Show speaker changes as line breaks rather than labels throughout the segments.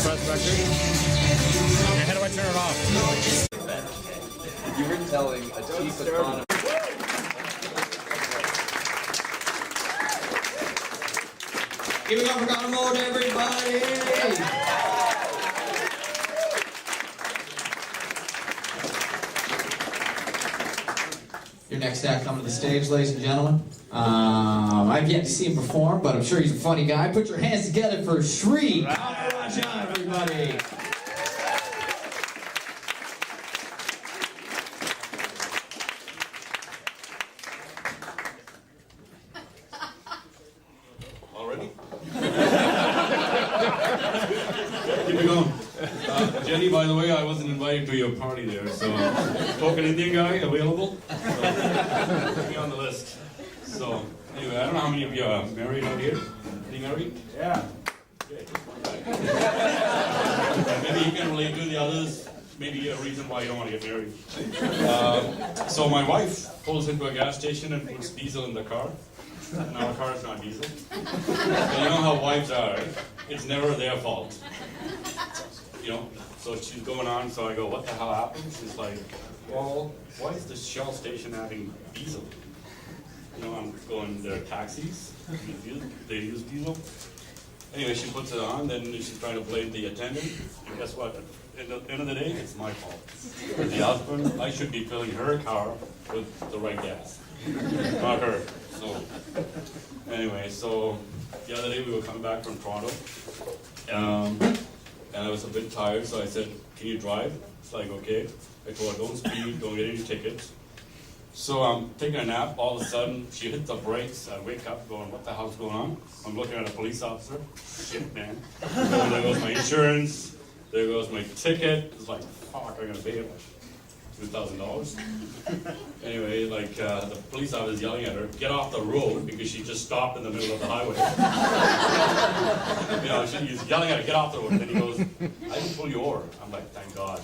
press record. Okay, how do I turn it off?
You were telling a chief economist.
Give it up for Gangnam Style, everybody! Your next act coming to the stage, ladies and gentlemen. I've yet to see him perform, but I'm sure he's a funny guy. Put your hands together for Shri Kamarajan, everybody.
Already? Keep it going. Jenny, by the way, I wasn't invited to your party there, so token Indian guy available? So, put me on the list. So, anyway, I don't know how many of you are married out here. Any married? Yeah. Okay. Maybe you can relate to the others. Maybe a reason why you don't want to get married. So my wife pulls into a gas station and puts diesel in the car. And our car is not diesel. So you know how wives are, right? It's never their fault. You know, so she's going on, so I go, what the hell happened? She's like, well, why is the Shell station having diesel? You know, I'm going, there are taxis, they use diesel. Anyway, she puts it on, then she's trying to blame the attendant, and guess what? At the end of the day, it's my fault. The husband, I should be filling her car with the right gas, not her. So, anyway, so the other day we were coming back from Toronto, and I was a bit tired, so I said, can you drive? It's like, okay. I told her, don't speed, don't get any tickets. So I'm taking a nap, all of a sudden, she hits the brakes, I wake up going, what the hell's going on? I'm looking at a police officer, shit man. And there goes my insurance, there goes my ticket, it's like, fuck, I'm gonna pay him $2,000. Anyway, like, the police officer is yelling at her, get off the road, because she just stopped in the middle of the highway. You know, he's yelling at her, get off the road, and then he goes, I didn't pull you over. I'm like, thank God.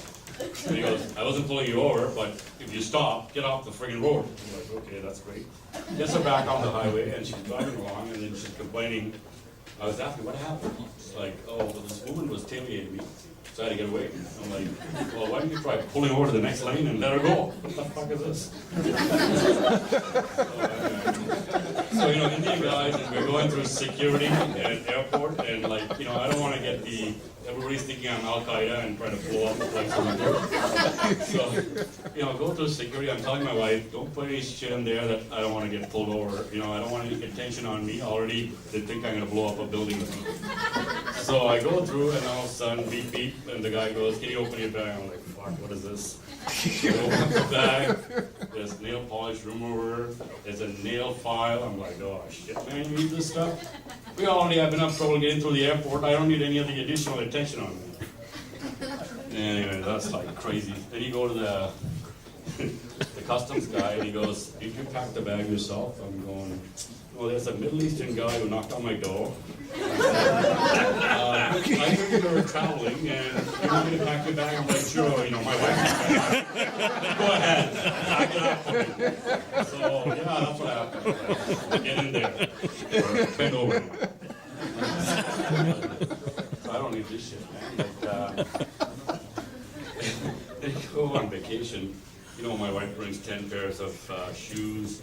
And he goes, I wasn't pulling you over, but if you stop, get off the friggin' road. I'm like, okay, that's great. Gets her back on the highway, and she's driving along, and then she's complaining. I was asking, what happened? She's like, oh, well, this woman was tailgating me, so I had to get away. I'm like, well, why don't you try pulling over to the next lane and let her go? What the fuck is this? So, you know, Indian guys, and we're going through security at airport, and like, you know, I don't want to get everybody's thinking I'm Al-Qaeda and trying to blow up the place on the door. So, you know, go through security, I'm telling my wife, don't put any shit in there that I don't want to get pulled over. You know, I don't want any attention on me. Already, they think I'm going to blow up a building with me. So I go through, and all of a sudden, beep, beep, and the guy goes, can you open your bag? I'm like, fuck, what is this? So I open up the bag, there's nail polish remover, there's a nail file. I'm like, oh shit, man, you need this stuff? We already have enough trouble getting through the airport. I don't need any of the additional attention on me. Anyway, that's like crazy. Then you go to the customs guy, and he goes, did you pack the bag yourself? I'm going, well, there's a Middle Eastern guy who knocked on my door. I heard you were traveling, and you want me to pack your bag? I'm like, sure, you know, my wife can pack. Go ahead, pack it up for me. So, yeah, that's what happened. Get in there. Or bend over. So I don't need this shit, man. Like, they go on vacation. You know, my wife brings 10 pairs of shoes,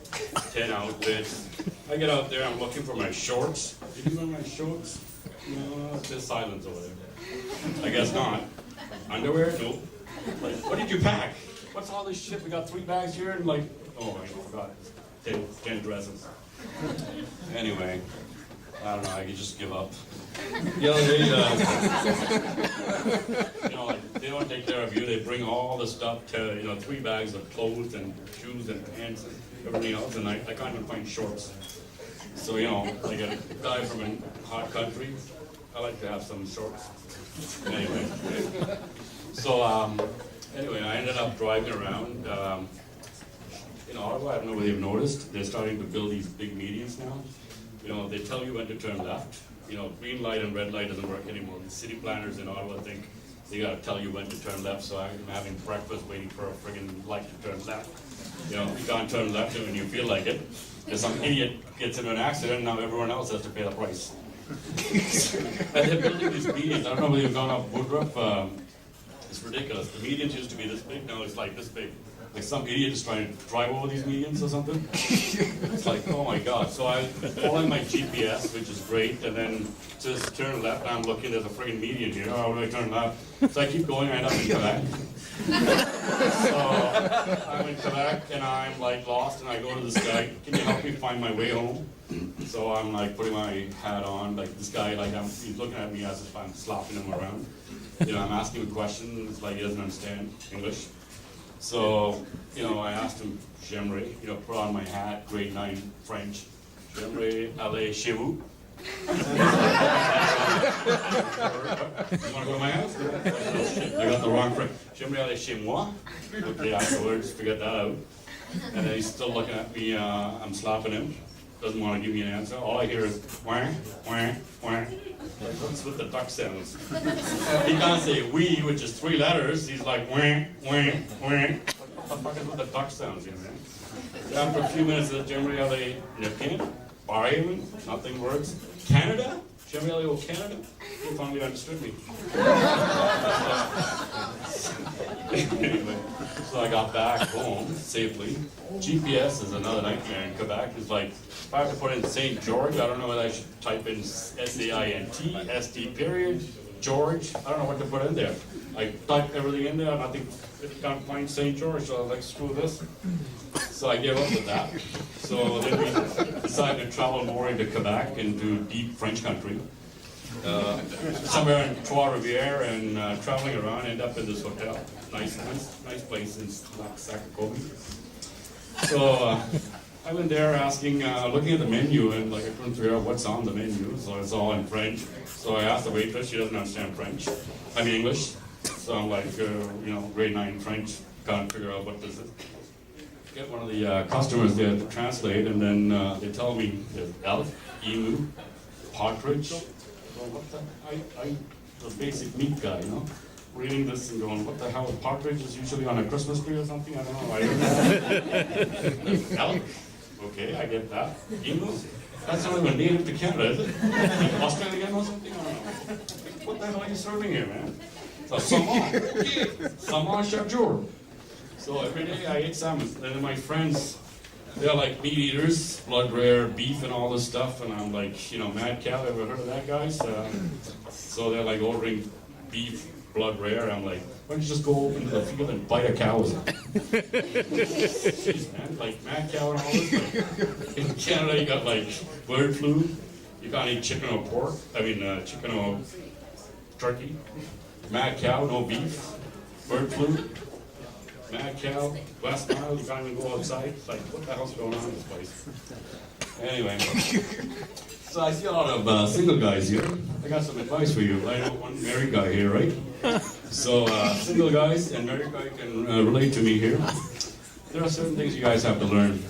10 outfits. I get out there, I'm looking for my shorts. Did you wear my shorts? No, there's silence over there. I guess not. Underwear? Nope. Like, what did you pack? What's all this shit? We got 3 bags here, and like, oh, I forgot. 10 dresses. Anyway, I don't know, I could just give up. The other day, you know, like, they don't take care of you. They bring all the stuff to, you know, 3 bags of clothes and shoes and pants and everything else, and I can't even find shorts. So, you know, like a guy from a hot country, I like to have some shorts. Anyway. So, anyway, I ended up driving around. In Ottawa, I don't know whether you've noticed, they're starting to build these big medians now. You know, they tell you when to turn left. You know, green light and red light doesn't work anymore. The city planners in Ottawa think they gotta tell you when to turn left, so I'm having breakfast waiting for a friggin' light to turn left. You know, you can't turn left when you feel like it. If some idiot gets into an accident, now everyone else has to pay the price. And they're building these medians. I don't know whether you've gone up Woodruff. It's ridiculous. The medians used to be this big. Now it's like this big. Like some idiot is trying to drive over these medians or something. It's like, oh my God. So I'm following my GPS, which is great, and then just turn left, and I'm looking, there's a freaking median here. Oh, how do I turn left? So I keep going, I end up in Quebec. So I'm in Quebec, and I'm like lost, and I go to this guy, can you help me find my way home? So I'm like putting my hat on, like this guy, like he's looking at me as if I'm slapping him around. You know, I'm asking him a question, it's like he doesn't understand English. So, you know, I asked him, J'aimerais, you know, put on my hat, grade 9 French. J'aimerais aller chez vous. You want to go to my house? Oh, shit, I got the wrong French. J'aimerais aller chez moi. Okay, afterwards, figured that out. And then he's still looking at me, I'm slapping him. Doesn't want to give me an answer. All I hear is, wah, wah, wah. What's with the duck sounds? He can't say we, which is 3 letters. He's like, wah, wah, wah. What the fuck is with the duck sounds, you know? After a few minutes of J'aimerais aller Nepin, Barhaven, nothing works. Canada? J'aimerais aller au Canada? He finally understood me. Anyway, so I got back home safely. GPS is another nightmare in Quebec. It's like, if I have to put in St. George, I don't know whether I should type in S-A-I-N-T, S-T period, George. I don't know what to put in there. I type everything in there, and I can't find St. George, so I was like, screw this. So I gave up with that. So then we decided to travel more into Quebec, into deep French country. Somewhere in Trois-Rivières, and traveling around, end up in this hotel. Nice place in Sacagawea. So I went there asking, looking at the menu, and like I couldn't figure out what's on the menu, so it's all in French. So I asked the waitress, she doesn't understand French, I mean English. So I'm like, you know, grade 9 French, can't figure out what this is. Get one of the customers there to translate, and then they tell me there's elk, emu, partridge. So what the, I'm the basic meat guy, you know? Reading this and going, what the hell, partridge is usually on a Christmas tree or something? I don't know. I don't know. Elk? Okay, I get that. Emu? That's not even native to Canada, is it? Like Australian or something? I don't know. What the hell are you serving here, man? So salmon. Okay. Salmon chaque jour. So every day I ate salmon. And then my friends, they're like meat eaters, blood rare, beef and all this stuff. And I'm like, you know, Mad Cow, ever heard of that, guys? So they're like ordering beef, blood rare. I'm like, why don't you just go into the field and bite a cow? Jeez, man, like Mad Cow and all this. Like, in Canada, you got like bird flu. You can't eat chicken or pork. I mean, chicken or turkey. Mad Cow, no beef. Bird flu. Mad Cow, West Nile, you can't even go outside. It's like, what the hell's going on in this place? Anyway, so I see a lot of single guys here. I got some advice for you. I know one married guy here, right? So single guys and married guy can relate to me here. There are certain things you guys have to learn.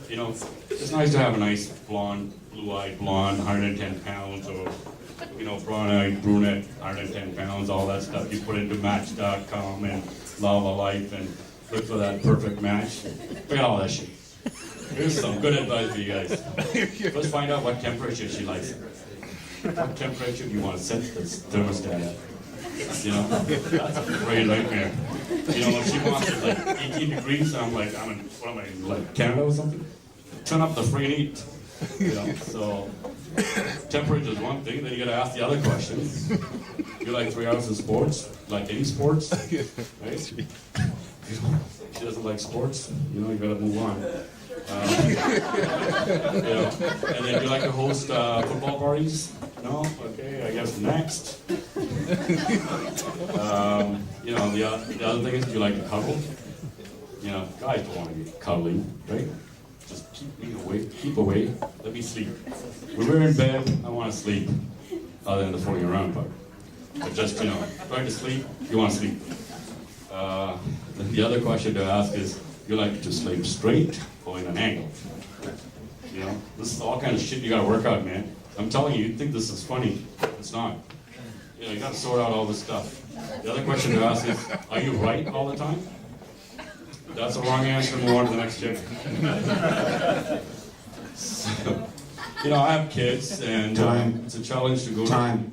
You know, it's nice to have a nice blonde, blue-eyed blonde, 110 pounds, or you know, brown-eyed brunette, 110 pounds, all that stuff you put into Match.com and Lava Life and look for that perfect match. Forget all that shit. Here's some good advice for you guys. Let's find out what temperature she likes. What temperature do you want to set the thermostat at? You know, that's a great nightmare. You know, if she wants it like 18 degrees, I'm like, I'm in, what am I, in, like Canada or something? Turn up the friggin' heat. You know, so temperature is one thing, then you gotta ask the other question. You like 3 hours of sports? Like any sports? Right? She doesn't like sports, you know, you gotta move on. You know, and then you like to host football parties? No? Okay, I guess next. You know, the other thing is, you like to cuddle? You know, guys don't want to get cuddling, right? Just keep me away, keep away, let me sleep. When we're in bed, I want to sleep, other than the fooling around part. But just, you know, trying to sleep, you want to sleep. The other question to ask is, you like to sleep straight or in an angle? You know, this is all kind of shit you gotta work out, man. I'm telling you, you think this is funny, it's not. You know, you gotta sort out all this stuff. The other question to ask is, are you right all the time? If that's the wrong answer, move on to the next chick. you know, I have kids, and
Time.
it's a challenge to go.
Time.